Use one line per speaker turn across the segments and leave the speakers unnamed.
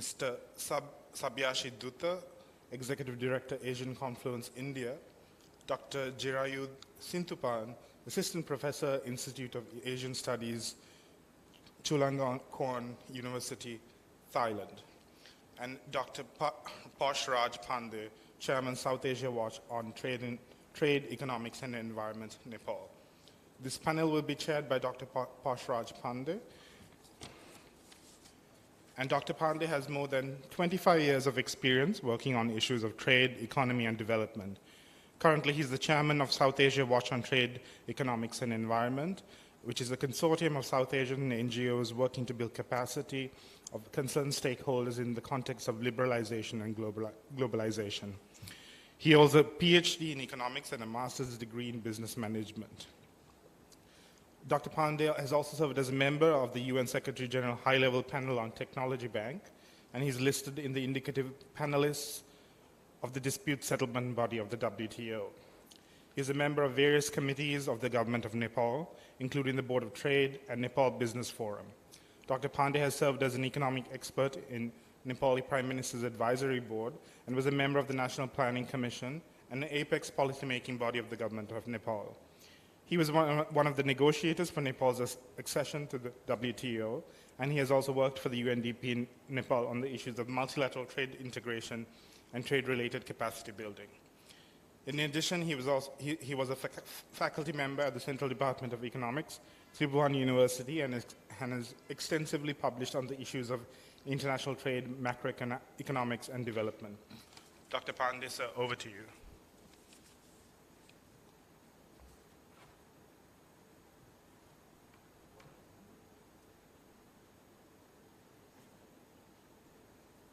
Mr. Sabyashi Dutta, Executive Director, Asian Confluence, India, Dr. Jirayud Sintupan, Assistant Professor, Institute of Asian Studies, Chulalongkorn University, Thailand, and Dr. Posh Raj Pandey, Chairman, South Asia Watch on Trade, Economics and Environment, Nepal. This panel will be chaired by Dr. Posh Raj Pandey. And Dr. Pandey has more than 25 years of experience working on issues of trade, economy, and development. Currently, he's the chairman of South Asia Watch on Trade, Economics, and Environment, which is a consortium of South Asian NGOs working to build capacity of concerned stakeholders in the context of liberalization and globalization. He holds a PhD in economics and a master's degree in business management. Dr. Pandey has also served as a member of the UN Secretary General High-Level Panel on Technology Bank, and he's listed in the indicative panelists of the dispute settlement body of the WTO. He is a member of various committees of the government of Nepal, including the Board of Trade and Nepal Business Forum. Dr. Pandey has served as an economic expert in Nepali Prime Minister's Advisory Board and was a member of the National Planning Commission and the apex policymaking body of the government of Nepal. He was one of the negotiators for Nepal's accession to the WTO, and he has also worked for the UNDP in Nepal on the issues of multilateral trade integration and trade-related capacity building. In addition, he was a faculty member at the Central Department of Economics, Tribhuvan University, and has extensively published on the issues of international trade, macroeconomics, and development. Dr. Pandey, sir, over to you.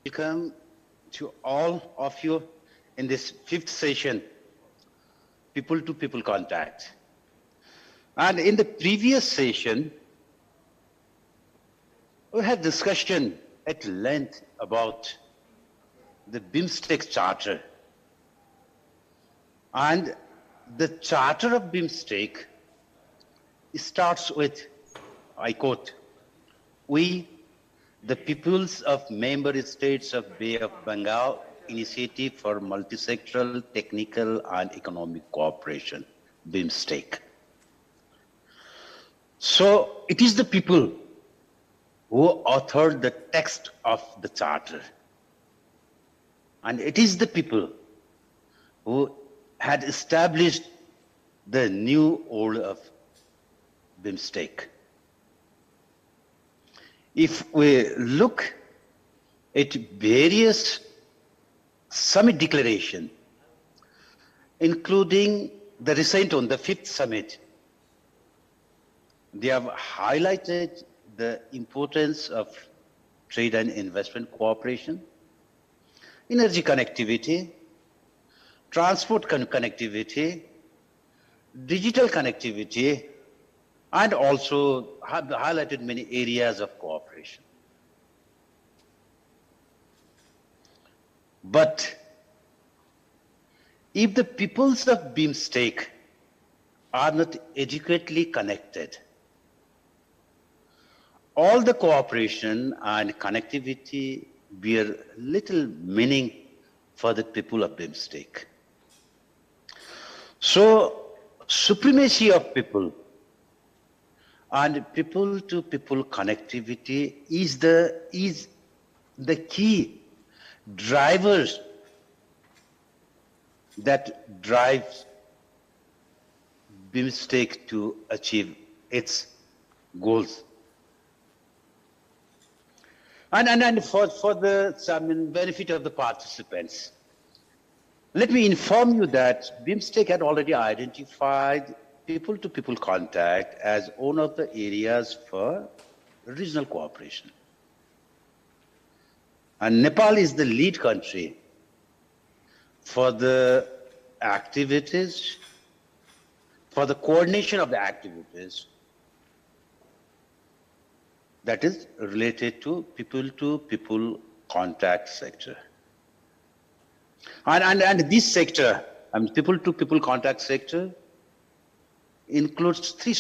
Welcome to all of you in this fifth session, people-to-people contact. And in the previous session, we had discussion at length about the BIMSTEC Charter. And the Charter of BIMSTEC starts with, I quote, "We, the peoples of member states of Bay of Bengal Initiative for Multisectoral, Technical and Economic Cooperation, BIMSTEC." So it is the people who authored the text of the charter. And it is the people who had established the new order of BIMSTEC. If we look at various summit declaration, including the recent one, the fifth summit, they have highlighted the importance of trade and investment cooperation, energy connectivity, transport connectivity, digital connectivity, and also have highlighted many areas of cooperation. But if the peoples of BIMSTEC are not adequately connected, all the cooperation and connectivity bear little meaning for the people of BIMSTEC. So, supremacy of people and people-to-people connectivity is the key drivers that drives BIMSTEC to achieve its goals. And for the benefit of the participants, let me inform you that BIMSTEC had already identified people-to-people contact as one of the areas for regional cooperation. And Nepal is the lead country for the activities, for the coordination of the activities that is related to people-to-people contact sector. And this sector, people-to-people contact sector, includes three—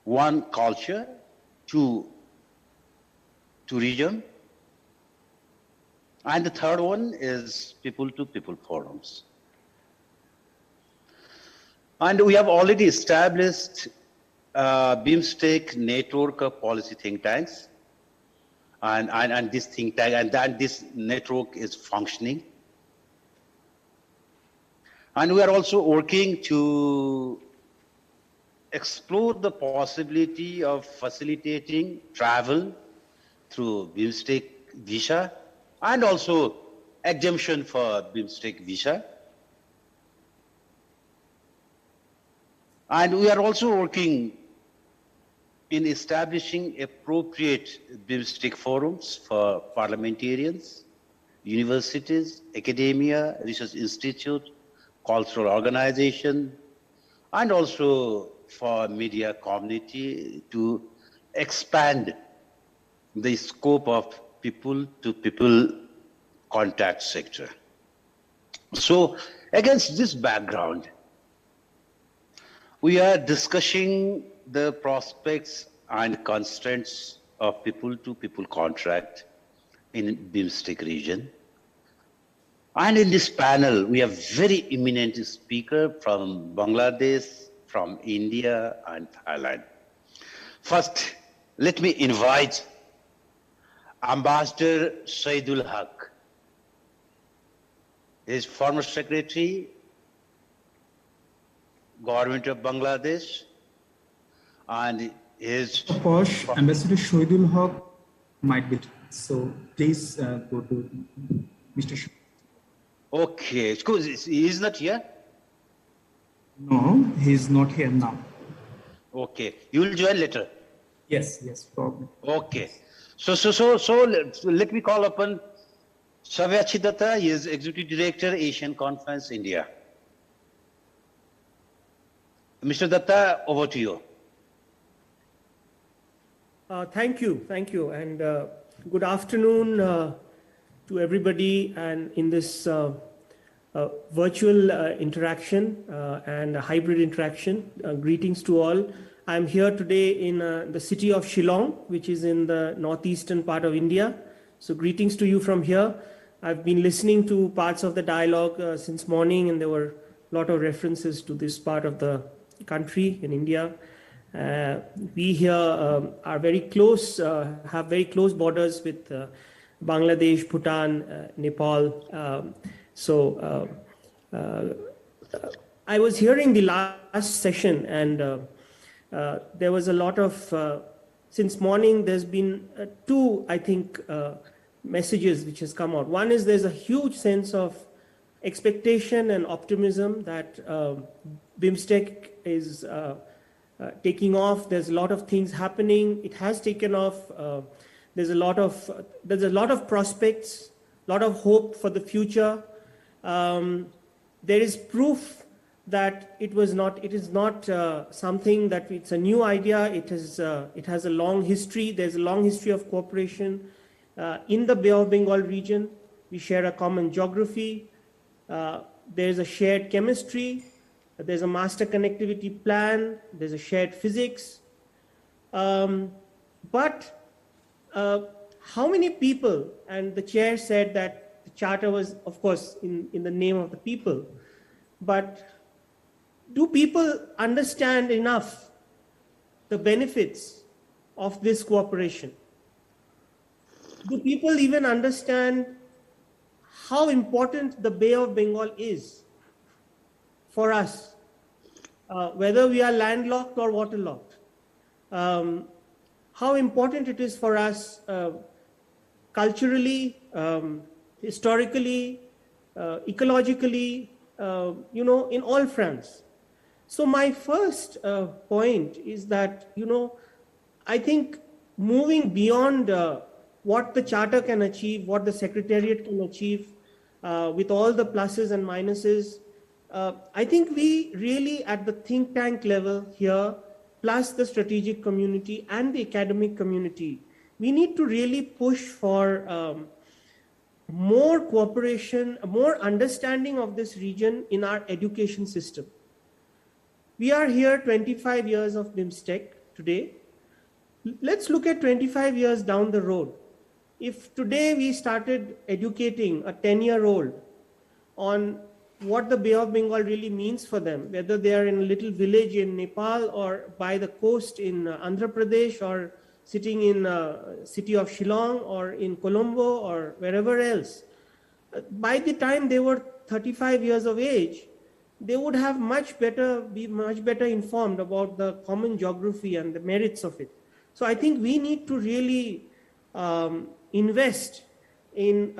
one, culture; two, tourism. And the third one is people-to-people forums. And we have already established BIMSTEC network of policy think tanks. And this think tank and this network is functioning. And we are also working to explore the possibility of facilitating travel through BIMSTEC visa and also exemption for BIMSTEC visa. And we are also working in establishing appropriate BIMSTEC forums for parliamentarians, universities, academia, research institute, cultural organization, and also for media community to expand the scope of people-to-people contact sector. So against this background, we are discussing the prospects and constraints of people-to-people contract in BIMSTEC region. And in this panel, we have very eminent speaker from Bangladesh, from India and Thailand. First, let me invite Ambassador Saidul Haq. He is former secretary, Government of Bangladesh, and his...
Posh, Ambassador Shoidul Haq might be, so please go to Mr.
Okay, he is not here?
No, he is not here now.
Okay, you will join later?
Yes, probably.
Okay, so let me call upon Savyachi Datta. He is Executive Director, Asian Conference, India. Mr. Datta, over to you.
Thank you, and good afternoon to everybody, and in this virtual interaction and hybrid interaction. Greetings to all. I'm here today in the city of Shillong, which is in the northeastern part of India. So greetings to you from here. I've been listening to parts of the dialogue since morning, and there were a lot of references to this part of the country in India. We here are very close, have very close borders with Bangladesh, Bhutan, Nepal. I was hearing the last session, and there was a lot of, since morning, there's been two, I think, messages which has come out. One is there's a huge sense of expectation and optimism that BIMSTEC is taking off. There's a lot of things happening. It has taken off. There's a lot of prospects, a lot of hope for the future. There is proof that it is not something that it's a new idea. It has a long history. There's a long history of cooperation in the Bay of Bengal region. We share a common geography. There's a shared chemistry. There's a master connectivity plan. There's a shared physics. But how many people, and the chair said that the charter was, of course, in the name of the people, but do people understand enough the benefits of this cooperation? Do people even understand how important the Bay of Bengal is for us, whether we are landlocked or waterlocked? How important it is for us culturally, historically, ecologically, in all fronts. So my first point is that, I think moving beyond what the charter can achieve, what the secretariat can achieve, with all the pluses and minuses, I think we really at the think tank level here, plus the strategic community and the academic community, we need to really push for more cooperation, more understanding of this region in our education system. We are here 25 years of BIMSTEC today. Let's look at 25 years down the road. If today we started educating a 10-year-old on what the Bay of Bengal really means for them, whether they are in a little village in Nepal or by the coast in Andhra Pradesh or sitting in city of Shillong or in Colombo or wherever else, by the time they were 35 years of age, they would have be much better informed about the common geography and the merits of it. So I think we need to really invest in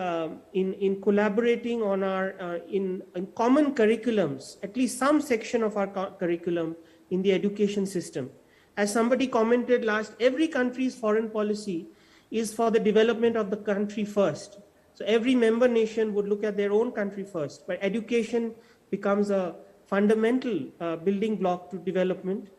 collaborating on our in common curriculums, at least some section of our curriculum in the education system. As somebody commented last, every country's foreign policy is for the development of the country first. So every member nation would look at their own country first, but education becomes a fundamental building block to development,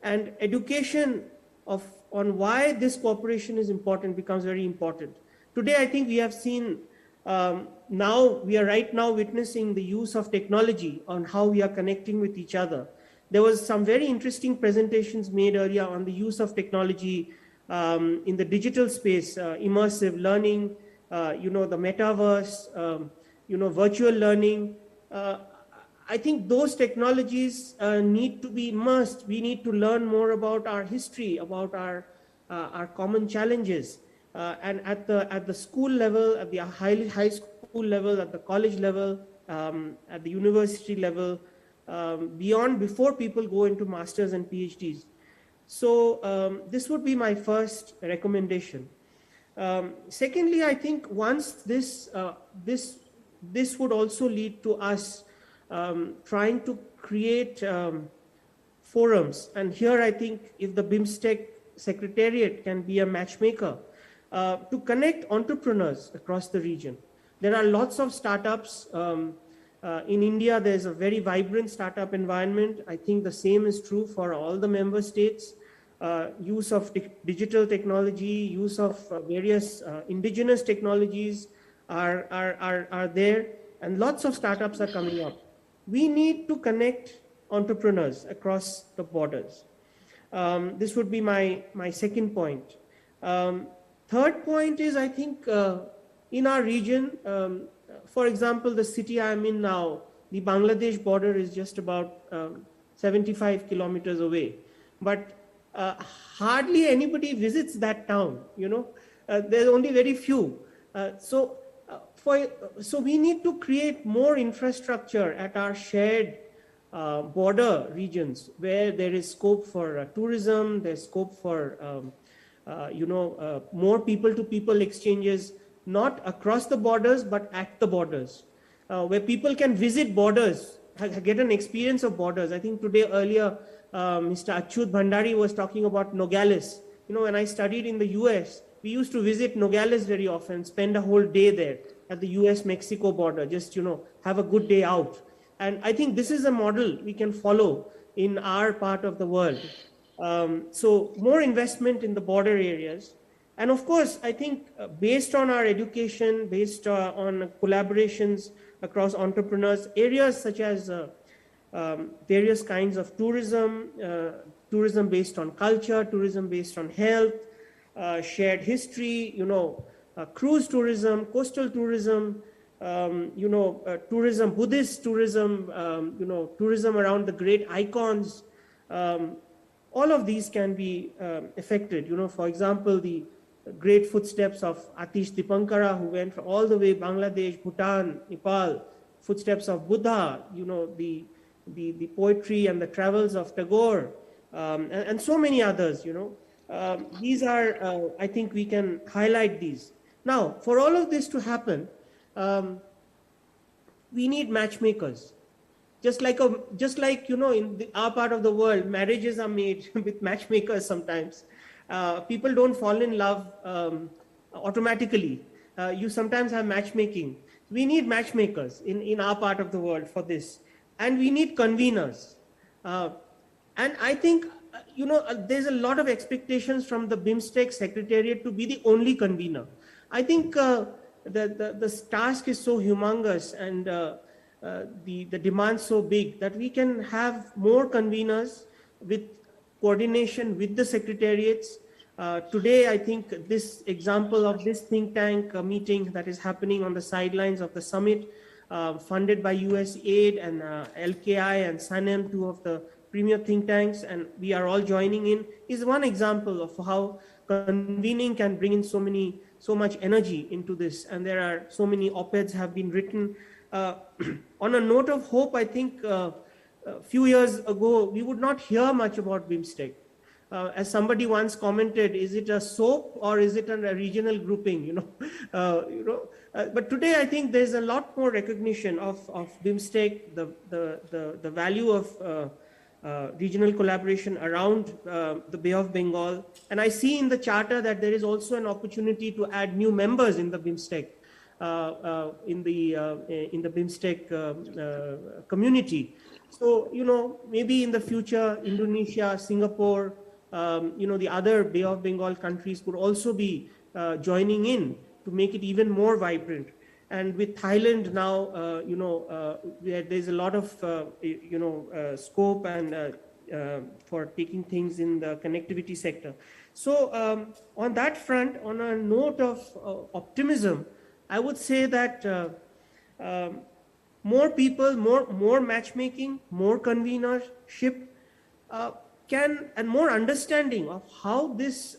and education on why this cooperation is important becomes very important. Today, I think we have seen, we are right now witnessing the use of technology on how we are connecting with each other. There was some very interesting presentations made earlier on the use of technology in the digital space, immersive learning, the metaverse, virtual learning. I think those technologies need to be immersed. We need to learn more about our history, about our common challenges. And at the school level, at the high school level, at the college level, at the university level, before people go into masters and PhDs. So this would be my first recommendation. Secondly, I think once this would also lead to us trying to create forums. And here I think if the BIMSTEC Secretariat can be a matchmaker to connect entrepreneurs across the region. There are lots of startups. In India, there's a very vibrant startup environment. I think the same is true for all the member states. Use of digital technology, use of various indigenous technologies are there, and lots of startups are coming up. We need to connect entrepreneurs across the borders. This would be my second point. Third point is, I think in our region, for example, the city I'm in now, the Bangladesh border is just about 75 kilometers away. But hardly anybody visits that town, there's only very few. So we need to create more infrastructure at our shared border regions where there is scope for tourism, there's scope for more people-to-people exchanges, not across the borders, but at the borders, where people can visit borders, get an experience of borders. I think earlier, Mr. Achyut Bhandari was talking about Nogales. When I studied in the US, we used to visit Nogales very often, spend a whole day there at the US-Mexico border, just, have a good day out. And I think this is a model we can follow in our part of the world. So more investment in the border areas. And of course, I think based on our education, based on collaborations across entrepreneurs, areas such as various kinds of tourism, tourism based on culture, tourism based on health, shared history, cruise tourism, coastal tourism, tourism, Buddhist tourism, tourism around the great icons. All of these can be affected. For example, the great footsteps of Atish Dipankara, who went all the way Bangladesh, Bhutan, Nepal, footsteps of Buddha, the poetry and the travels of Tagore, and so many others, these are, I think we can highlight these. Now, for all of this to happen, we need matchmakers. Just like in our part of the world, marriages are made with matchmakers sometimes. People don't fall in love automatically. You sometimes have matchmaking. We need matchmakers in our part of the world for this. And we need conveners. And I think, there's a lot of expectations from the BIMSTEC Secretariat to be the only convener. I think the task is so humongous and the demand so big that we can have more conveners with coordination with the secretariats, Today, I think this example of this think tank meeting that is happening on the sidelines of the summit, funded by US Aid and LKI and SANEM, two of the premier think tanks, and we are all joining in, is one example of how convening can bring in so much energy into this. And there are so many op-eds have been written. On a note of hope, I think a few years ago, we would not hear much about BIMSTEC. As somebody once commented, is it a soap or is it a regional grouping? But today I think there's a lot more recognition of BIMSTEC, the value of regional collaboration around the Bay of Bengal, and I see in the charter that there is also an opportunity to add new members in the BIMSTEC, in the BIMSTEC community. So maybe in the future, Indonesia, Singapore, the other Bay of Bengal countries could also be joining in to make it even more vibrant. And with Thailand now, there's a lot of, scope and for taking things in the connectivity sector. So on that front, on a note of optimism, I would say that more people, more matchmaking, more convenership, and more understanding of how this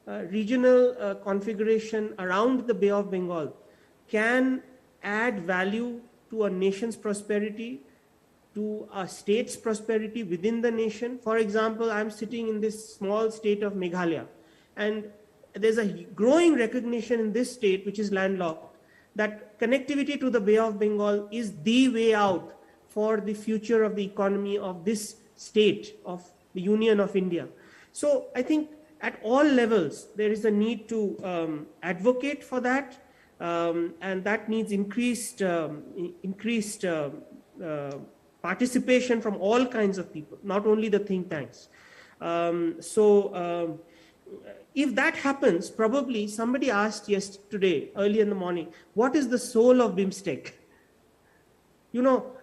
regional configuration around the Bay of Bengal can add value to a nation's prosperity, to a state's prosperity within the nation. For example, I'm sitting in this small state of Meghalaya, and there's a growing recognition in this state, which is landlocked, that connectivity to the Bay of Bengal is the way out for the future of the economy of this state of the Union of India. So I think at all levels, there is a need to advocate for that, and that needs increased participation from all kinds of people, not only the think tanks. If that happens, probably somebody asked yesterday, early in the morning, what is the soul of BIMSTEC?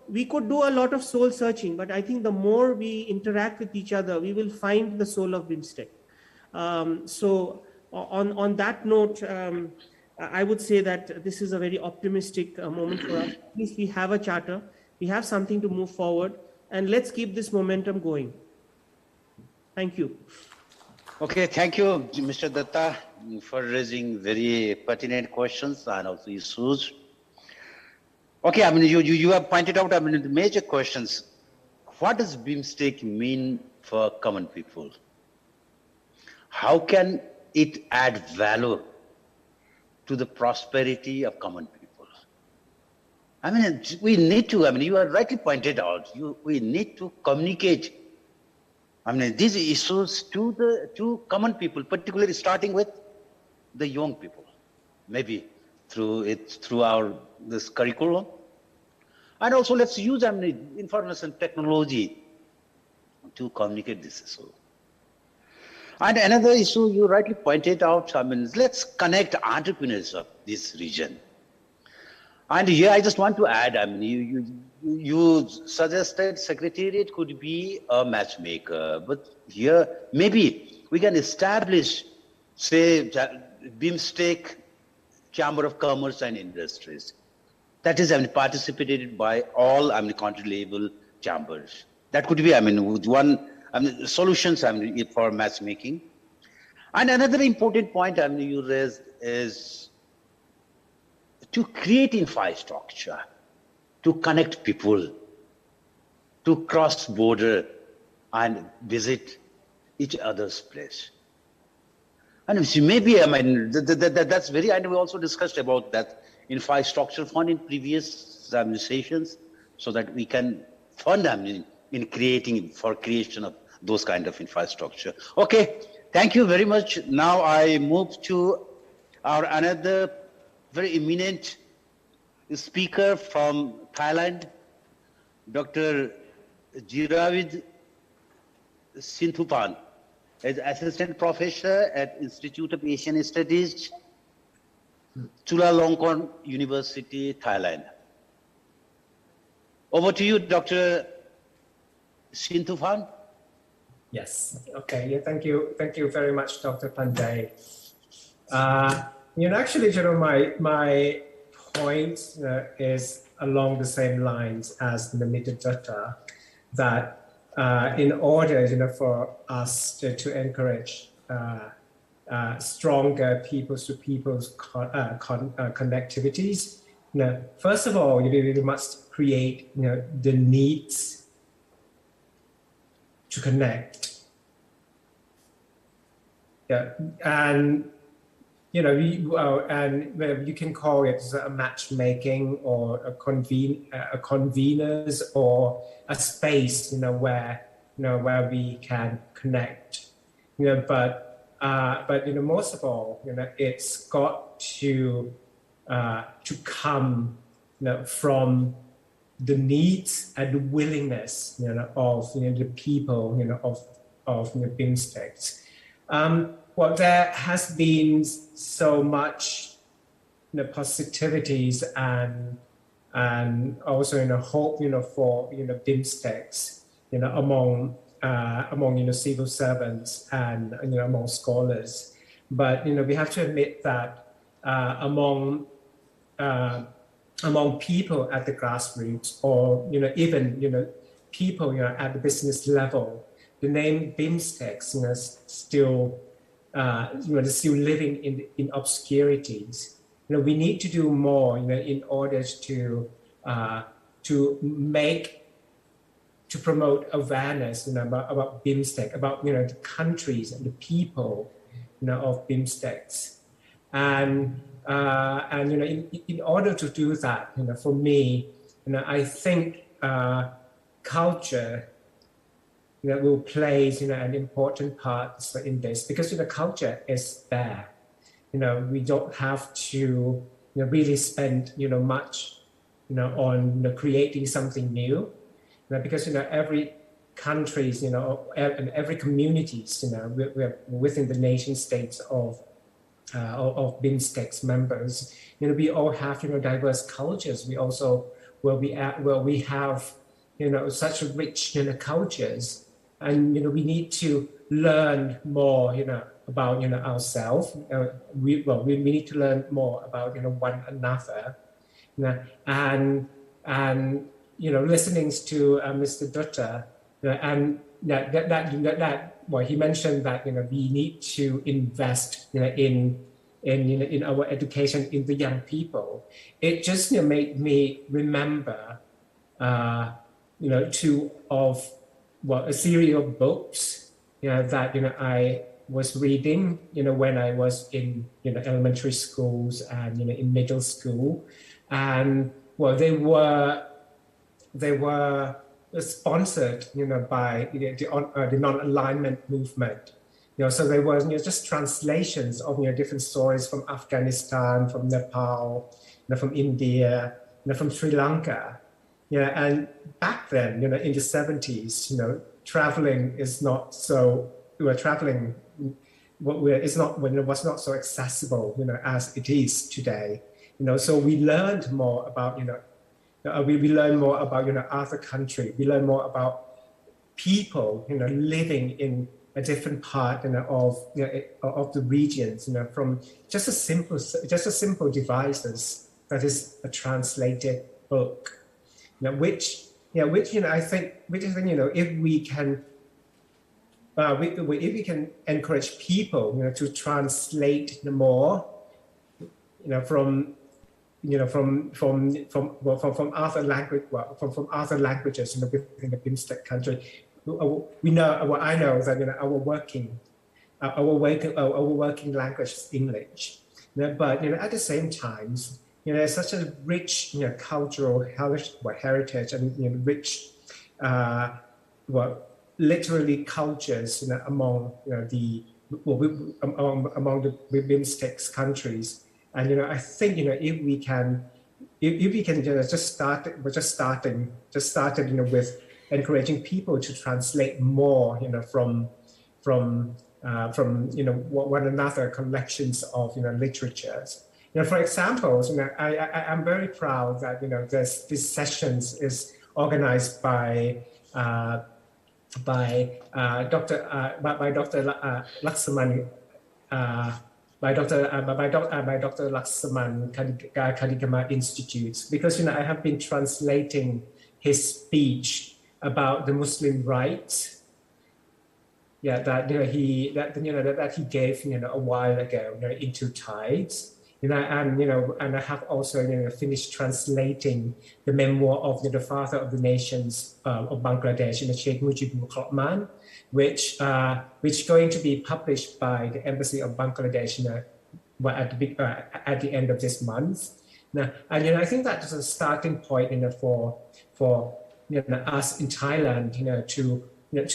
We could do a lot of soul searching, but I think the more we interact with each other, we will find the soul of BIMSTEC. So on that note, I would say that this is a very optimistic moment for us. At least we have a charter, we have something to move forward, and let's keep this momentum going. Thank you.
Okay, thank you, Mr. Datta, for raising very pertinent questions and also issues. Okay, you have pointed out, the major questions. What does BIMSTEC mean for common people? How can it add value to the prosperity of common people? We need to, you are rightly pointed out, we need to communicate these issues to common people, particularly starting with the young people, maybe through this curriculum. And also let's use information technology to communicate this issue. And another issue you rightly pointed out, let's connect entrepreneurs of this region. And here I just want to add, you suggested Secretariat could be a matchmaker, but here maybe we can establish, say, BIMSTEC Chamber of Commerce and Industries. That is participated by all country level chambers. That could be one solutions for matchmaking. And another important point you raised is to create infrastructure, to connect people, to cross border and visit each other's place. And maybe that's very, and we also discussed about that infrastructure fund in previous sessions, so that we can fund in creation of those kind of infrastructure. Okay, thank you very much. Now I move to our another very eminent speaker from Thailand, Dr. Jiravid Sinthupan, as assistant professor at Institute of Asian Studies, Chulalongkorn University, Thailand. Over to you, Dr. Sinthupan.
Yes. Okay. Yeah. Thank you. Thank you very much, Dr. Pandey. Actually, my point is along the same lines as the Mr. Dutta, that in order, for us to encourage stronger people-to-people's connectivities, first of all, we must create, the needs to connect. Yeah, and you can call it a matchmaking or a conveners or a space, where we can connect. But most of all, it's got to come, from the needs and the willingness, of the people, of BIMSTEC. Well, there has been so much positivities and also hope for BIMSTECs among civil servants and among scholars. But we have to admit that among people at the grassroots, or even people at the business level, the name BIMSTEC still still living in obscurities. We need to do more in order to promote awareness about BIMSTEC, about the countries and the people of BIMSTECs. And in order to do that, for me, I think culture will play an important part in this, because culture is there. We don't have to really spend much on creating something new, because every countries and every communities within the nation states of BIMSTEC's members, we all have diverse cultures. We also we have such rich cultures. And we need to learn more, about ourselves. We need to learn more about one another, and listening to Mr. Dutta, and that he mentioned that we need to invest in our education in the young people. It just made me remember a series of books, that I was reading, when I was in elementary schools and in middle school, and they were sponsored, by the non-alignment movement. So they were just translations of different stories from Afghanistan, from Nepal, from India, from Sri Lanka. And back then, in the 70s, traveling is not so. Traveling, it's not when it was not so accessible, as it is today. So we learned more about, we learned more about other country. We learned more about people, living in a different part of the regions, from just a simple devices that is a translated book. Which I think if we can encourage people to translate more from other language from other languages within the BIMSTEC country. I know that our working language is English, but at the same time, there's such a rich, cultural heritage and rich, literally cultures, among the BIMSTEC countries. And I think if we can just started with encouraging people to translate more, from one another collections of literatures. For example, I'm very proud that this sessions is organized by by Dr. Lakshman by Dr. Lakshman Kadikama Institute, because I have been translating his speech about the Muslim rights, that he gave a while ago into Thais, and I have also finished translating the memoir of the father of the nations of Bangladesh, Sheikh Mujibur Rahman, which going to be published by the Embassy of Bangladesh at the end of this month. Now, and I think that is a starting point for us in Thailand to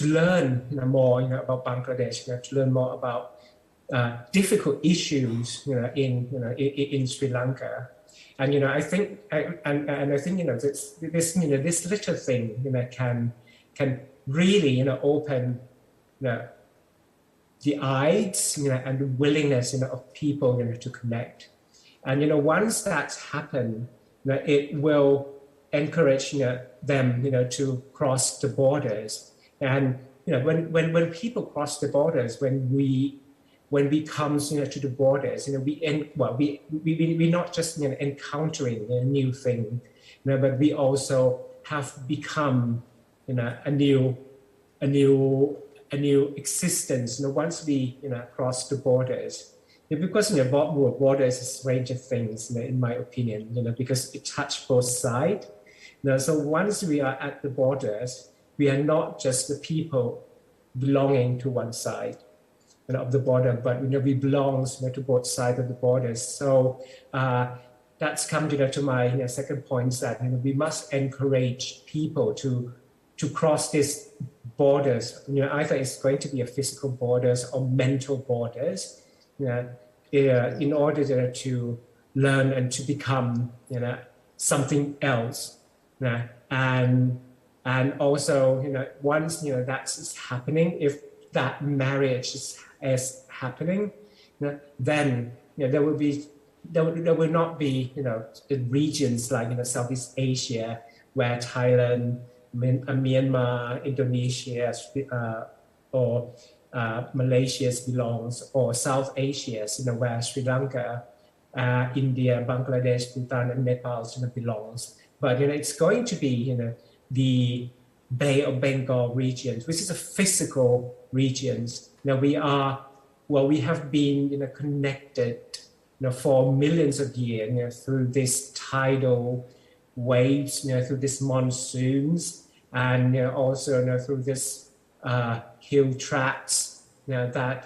learn more about Bangladesh, to learn more about difficult issues in Sri Lanka. And I think this little thing can really open the eyes and the willingness of people to connect. And once that's happened, it will encourage them to cross the borders. And when people cross the borders, when we come to the borders, we're not just encountering a new thing, but we also have become a new existence once we cross the borders. Because borders is a range of things in my opinion, because it touches both sides. So once we are at the borders, we are not just the people belonging to one side of the border, but we belong to both sides of the borders. So that's come to my second point, that we must encourage people to cross these borders. Either it's going to be a physical borders or mental borders, in order to learn and to become something else. And also once that's happening, if that marriage is happening, then there will not be regions like Southeast Asia where Thailand, Myanmar, Indonesia, or Malaysia belongs, or South Asia, where Sri Lanka, India, Bangladesh, Bhutan, and Nepal belongs. But it's going to be the Bay of Bengal regions, which is a physical regions. We have been connected for millions of years through this tidal waves, through these monsoons, and also through this hill tracts that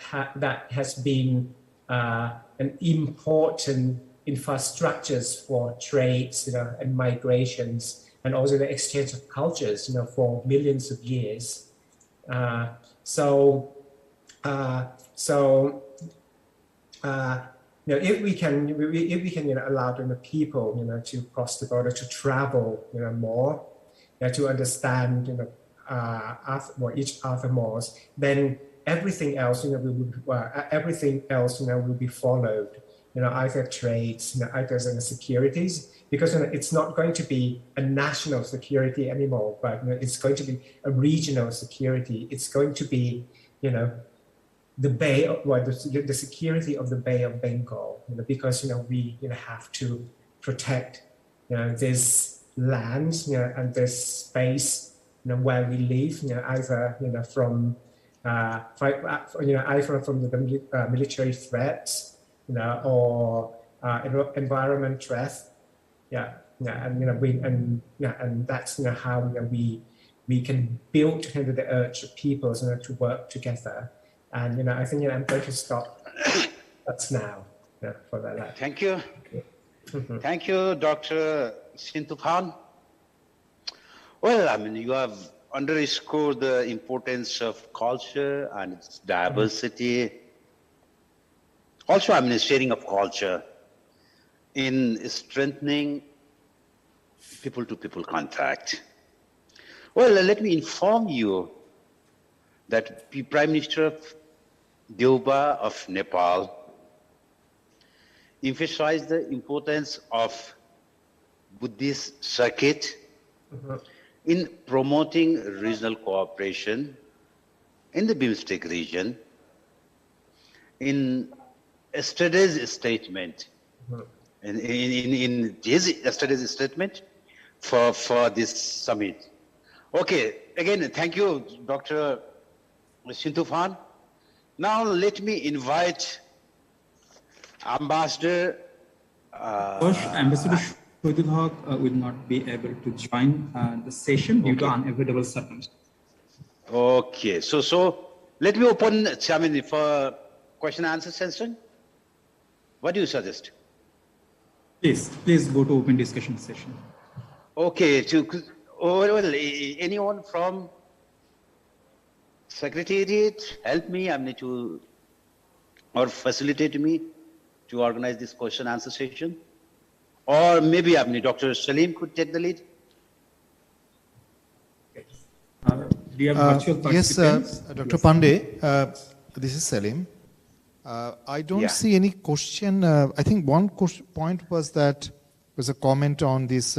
has been an important infrastructures for trades and migrations, and also the exchange of cultures for millions of years. If we can allow the people to cross the border, to travel more, to understand each other more, then everything else will be followed. Either trades, either securities, because it's not going to be a national security anymore, but it's going to be a regional security. It's going to be the security of the Bay of Bengal, because we have to protect this land and this space where we live, either from the military threats, or environment threats, and that's how we can build the urge of people to work together. And I think I'm going to stop. That's now for that.
Thank you. Thank you, Dr. Sintuphan. Well, you have underscored the importance of culture and its diversity. Also, sharing of culture in strengthening people-to-people contact. Well, let me inform you that the Prime Minister of Deoba of Nepal emphasized the importance of Buddhist circuit in promoting regional cooperation in the BIMSTEC region, in yesterday's statement, in yesterday's statement for this summit. Okay, again, thank you, Dr. Sintufan. Now let me invite Ambassador.
Ambassador Shoidul Haq will not be able to join the session due to unavoidable circumstances.
Okay, so let me open, Chairman, for question and answer session. What do you suggest?
Please go to open discussion session.
Okay, well, anyone from Secretariat help me? I need to, or facilitate me to organize this question answer session. Or maybe Dr. Salim could take the lead.
Do you have virtual
yes, Dr. Pandey, this is Salim. I don't see any question. I think one point was that was a comment on this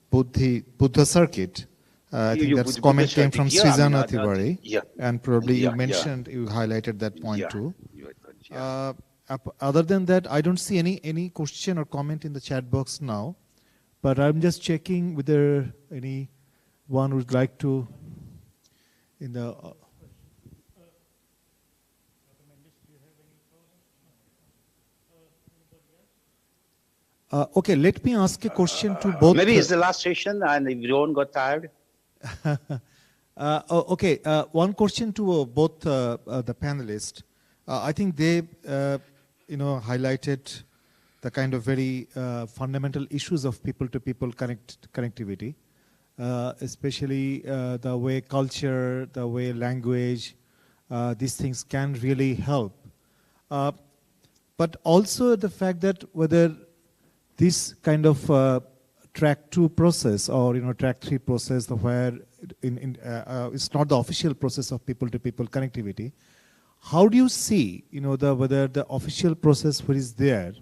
Buddha circuit. I think that comment came from Srizana Tiwari, and probably you mentioned, you highlighted that point too. Other than that, I don't see any question or comment in the chat box now, but I'm just checking whether anyone would like to in the okay, let me ask a question to both.
Maybe it's the last session and everyone got tired.
Okay, one question to both the panelists. I think they, highlighted the kind of very fundamental issues of people-to-people connectivity, especially the way culture, the way language, these things can really help. But also the fact that whether this kind of track 2 process or track 3 process where it's not the official process of people-to-people connectivity, how do you see whether the official process which is there,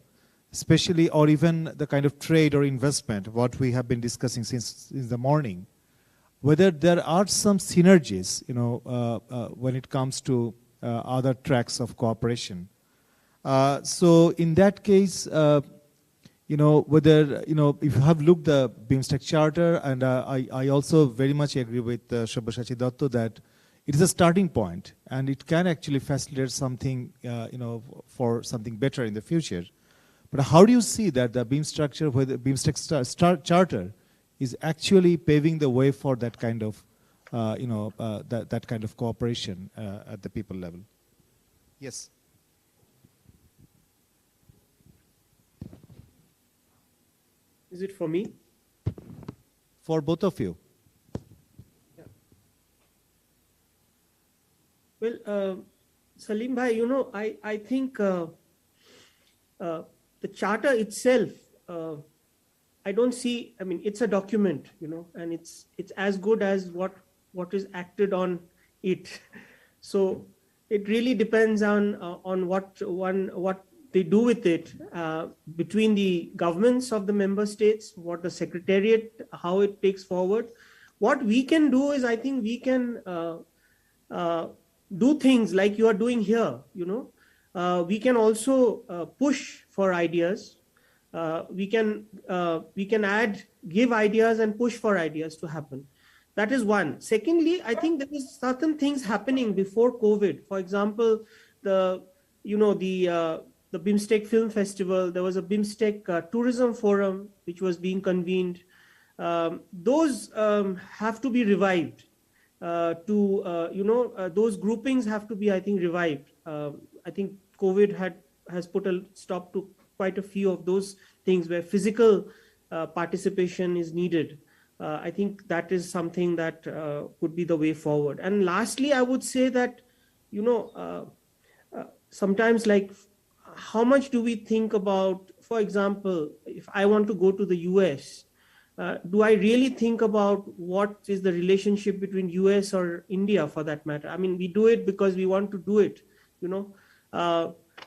especially or even the kind of trade or investment what we have been discussing since the morning, whether there are some synergies when it comes to other tracks of cooperation. So in that case, whether, if you have looked the BIMSTEC charter, and I also very much agree with Sabyasachi Datta that it is a starting point and it can actually facilitate something, for something better in the future. But how do you see that the BIMSTEC charter is actually paving the way for that kind of, that kind of cooperation at the people level? Yes.
Is it for me?
For both of you.
Yeah. Well, Salim bhai, I think the charter itself, I don't see, it's a document, and it's as good as what is acted on it. So it really depends on what they do with it, between the governments of the member states, what the secretariat, how it takes forward. What we can do is, I think we can do things like you are doing here. We can also push for ideas. We can give ideas and push for ideas to happen. That is one. Secondly, I think there is certain things happening before COVID. For example, the BIMSTEC Film Festival, there was a BIMSTEC Tourism Forum which was being convened. Those have to be revived. Those groupings have to be, I think, revived. I think COVID has put a stop to quite a few of those things where physical participation is needed. I think that is something that could be the way forward. And lastly, I would say that, sometimes, like, how much do we think about, for example, if I want to go to the US, do I really think about what is the relationship between US or India for that matter? We do it because we want to do it,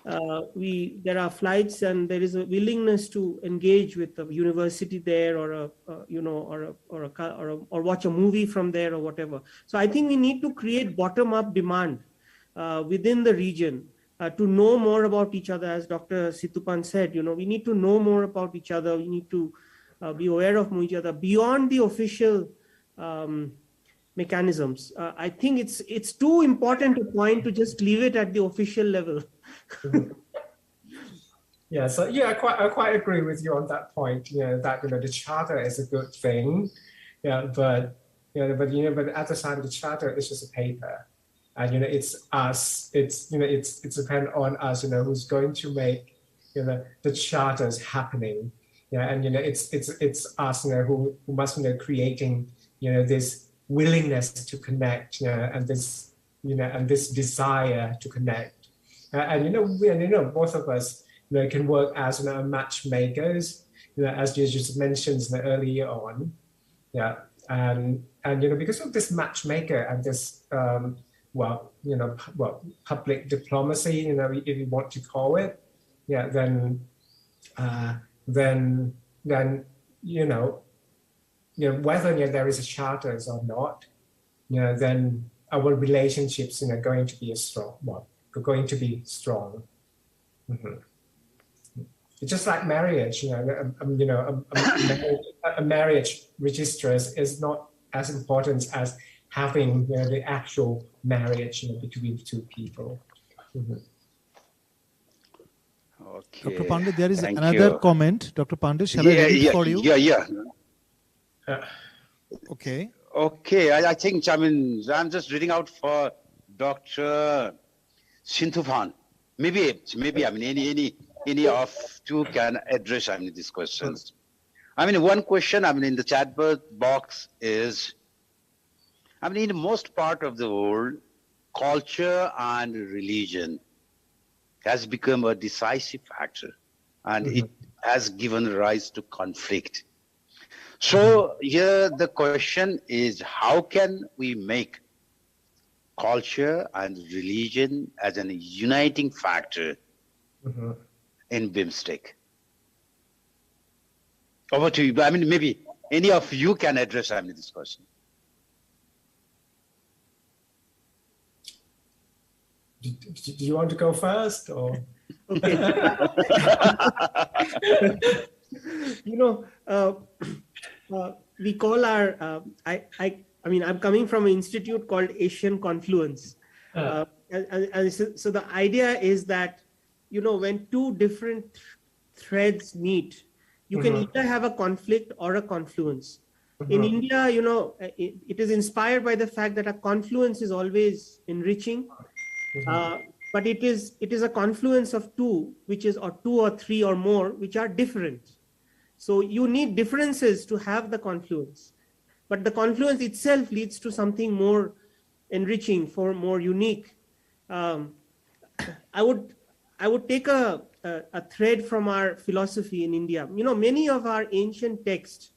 there are flights and there is a willingness to engage with the university there, or or watch a movie from there or whatever. So I think we need to create bottom-up demand within the region to know more about each other. As Dr. Situpan said, we need to know more about each other. We need to be aware of each other beyond the official mechanisms. I think it's too important a point to just leave it at the official level.
Yeah, so yeah, I quite agree with you on that point. That the charter is a good thing, but at the time the charter is just a paper, and it's us. It's dependent on us. Who's going to make the charters happening. And it's us. Who must creating this willingness to connect. And this and this desire to connect. And both of us can work as matchmakers, as you just mentioned earlier on, and because of this matchmaker and this public diplomacy, if you want to call it, then whether there is a charters or not, then our relationships going to be going to be strong. Mm-hmm. It's just like marriage, a marriage registers is not as important as having the actual marriage between two people. Mm-hmm.
Okay.
Dr. Pandey, there is
Thank
another
you.
comment. Dr. Pandey, shall I read it for you?
Yeah.
Okay.
Okay, I think, I'm just reading out for Dr. Sinthupan. Maybe, any of you can address, these questions. One question, in the chat box is, in most part of the world, culture and religion has become a decisive factor, and it has given rise to conflict. So here the question is, how can we make culture and religion as a uniting factor in BIMSTEC? Over to you. Maybe any of you can address this question.
Do you want to go first, or?
Okay. We call our, I'm coming from an institute called Asian Confluence. So the idea is that, when two different threads meet, you can either have a conflict or a confluence. In India, it is inspired by the fact that a confluence is always enriching, but it is a confluence of two, or two or three or more, which are different. So you need differences to have the confluence, but the confluence itself leads to something more enriching, more unique. I would take a thread from our philosophy in India. Many of our ancient texts,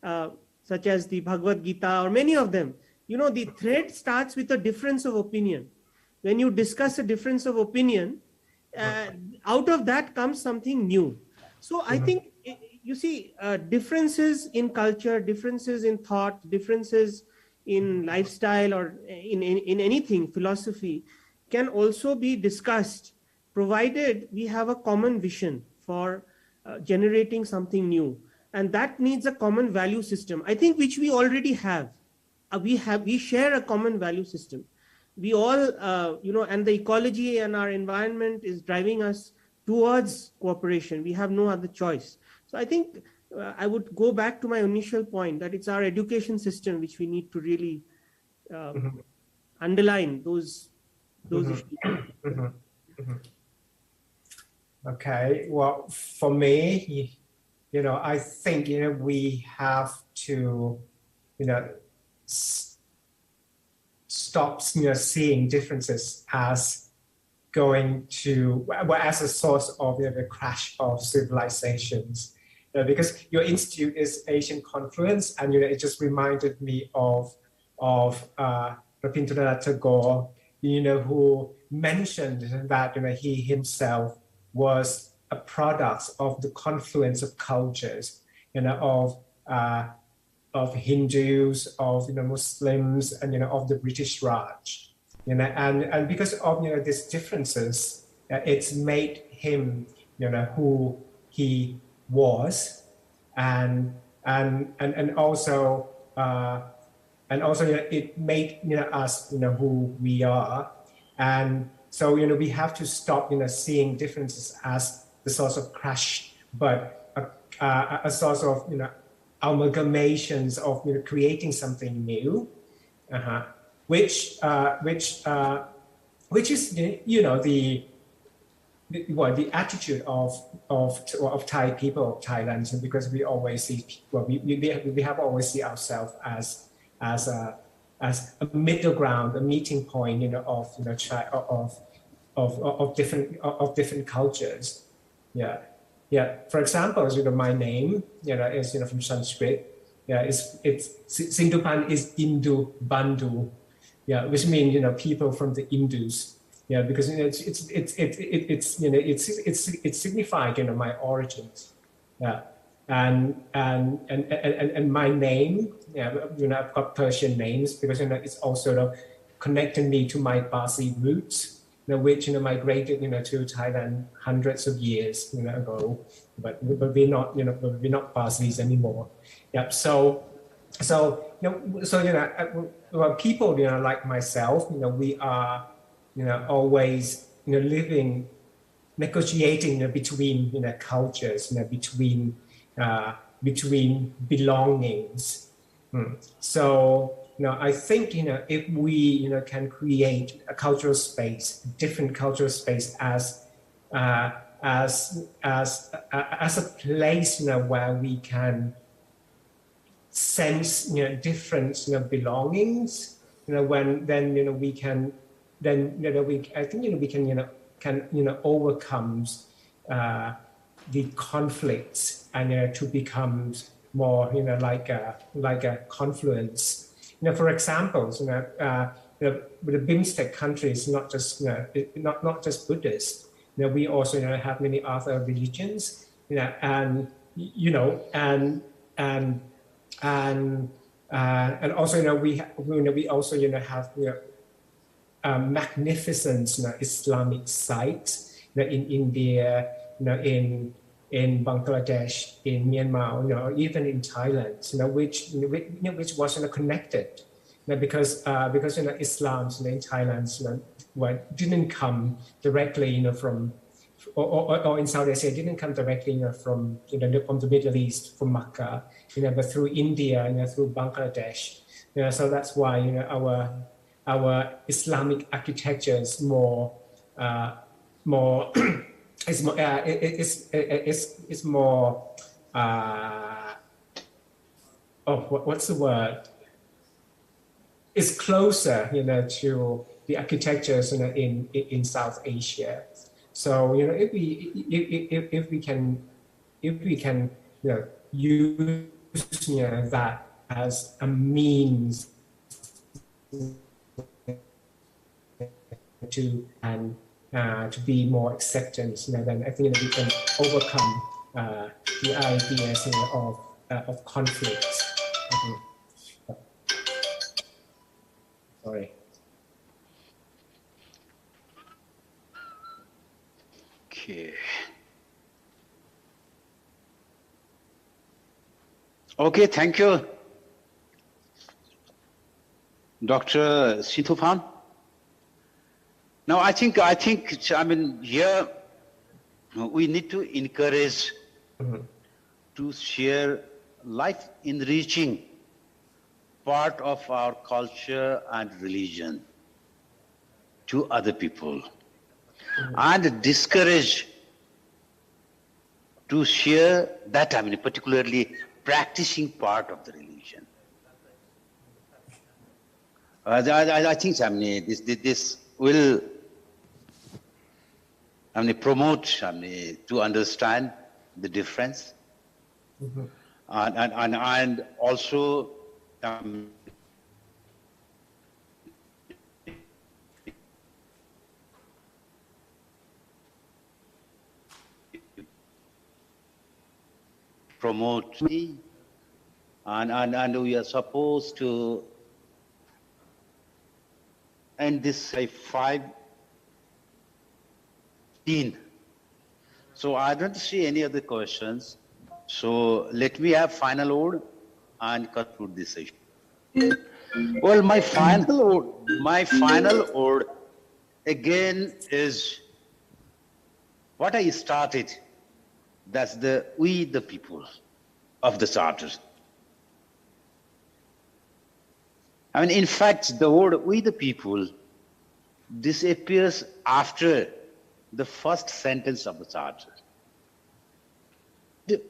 such as the Bhagavad Gita or many of them, the thread starts with a difference of opinion. When you discuss a difference of opinion, out of that comes something new. So I think, differences in culture, differences in thought, differences in lifestyle, or in anything, philosophy, can also be discussed, provided we have a common vision for generating something new. And that needs a common value system, I think, which we already have. We share a common value system. We all, and the ecology and our environment is driving us towards cooperation. We have no other choice. So I think I would go back to my initial point that it's our education system which we need to really underline those issues.
Okay, well, for me, I think, we have to, stop, seeing differences as going to, as a source of the crash of civilizations. Because your institute is Asian Confluence, and it just reminded me of Rabindranath Tagore, who mentioned that he himself was a product of the confluence of cultures, of Hindus, of Muslims, and of the British Raj, and because of these differences, it's made him who he was, and also it made us who we are, and so we have to stop seeing differences as the source of clash, but a source of amalgamations of creating something new, which is the attitude of Thai people, of Thailand, because we always see we have always see ourselves as a middle ground, a meeting point of different cultures. Yeah. For example, my name, is from Sanskrit. It's Sindhupan is Indu Bandhu, which means people from the Indus. Because it's signified my origins. And my name, I've got Persian names because it's also connecting me to my Parsi roots, which migrated to Thailand hundreds of years ago, but we're not Parsis anymore. So people like myself, we are always living, negotiating between cultures, between belongings. So I think if we can create a cultural space, different cultural space as a place where we can sense different belongings, then we can overcome the conflicts and to become more like a confluence. For example, the BIMSTEC countries, not just Buddhist. We also have many other religions, and also we also have magnificent Islamic sites in India, in Bangladesh, in Myanmar, even in Thailand, which was connected, because Islam in Thailand didn't come directly from, or in South Asia didn't come directly from the Middle East, from Makkah, but through India, through Bangladesh. So that's why our Islamic architecture is more it's more what's the word? It's closer, to the architectures in South Asia. So if we can use that as a means to be more acceptance, then I think we can overcome the ideas of conflicts. Sorry.
Okay, thank you, Dr. Sithuphan. Now, I think, here we need to encourage to share life-enriching part of our culture and religion to other people, and discourage to share that, particularly practicing part of the religion. I think, this will promote to understand the difference, and also promote me, and we are supposed to end this by 5:15. So I don't see any other questions. So let me have final word and conclude this session. Well, my final word again is what I started. That's we the people of the Charter. I mean, in fact, the word we the people disappears after the first sentence of the Charter.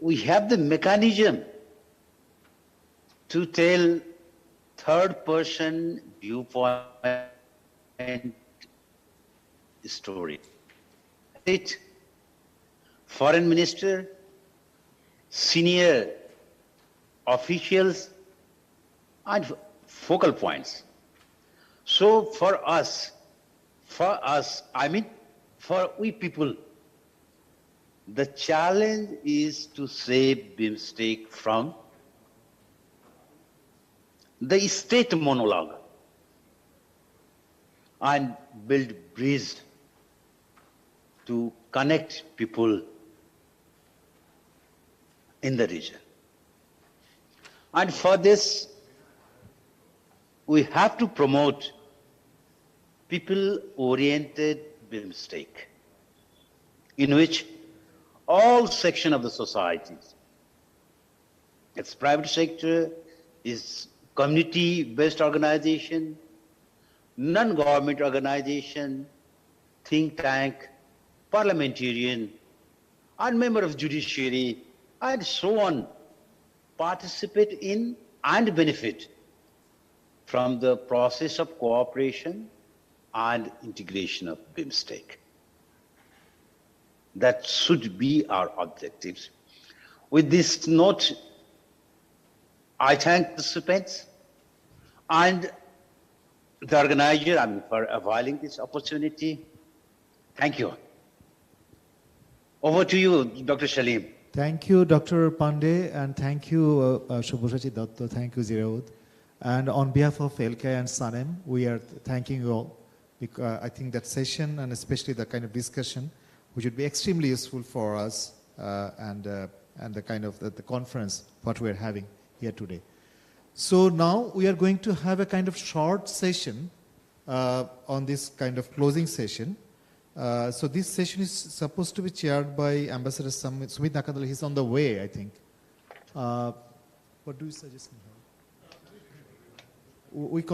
We have the mechanism to tell third person viewpoint story. It foreign minister, senior officials, and focal points. So for us, I mean, for we people, the challenge is to save BIMSTEC from the state monologue and build bridge to connect people in the region. And for this, we have to promote people-oriented BIMSTEC, in which all sections of the society, its private sector, is community-based organization, non-government organization, think tank, parliamentarian, and member of judiciary, and so on, participate in and benefit from the process of cooperation and integration of BIMSTEC. That should be our objectives. With this note, I thank the participants and the organizer for availing this opportunity. Thank you. Over to you, Dr. Shalim.
Thank you, Dr. Pandey, and thank you, Shubhashachi Datta. Thank you, Ziraud. And on behalf of LK and SANEM, we are thanking you all. Because I think that session, and especially the kind of discussion, which would be extremely useful for us and the kind of the conference what we're having here today. So now we are going to have a kind of short session on this kind of closing session. So this session is supposed to be chaired by Ambassador Sumit Nakandala. He's on the way, I think. What do you suggest? We continue.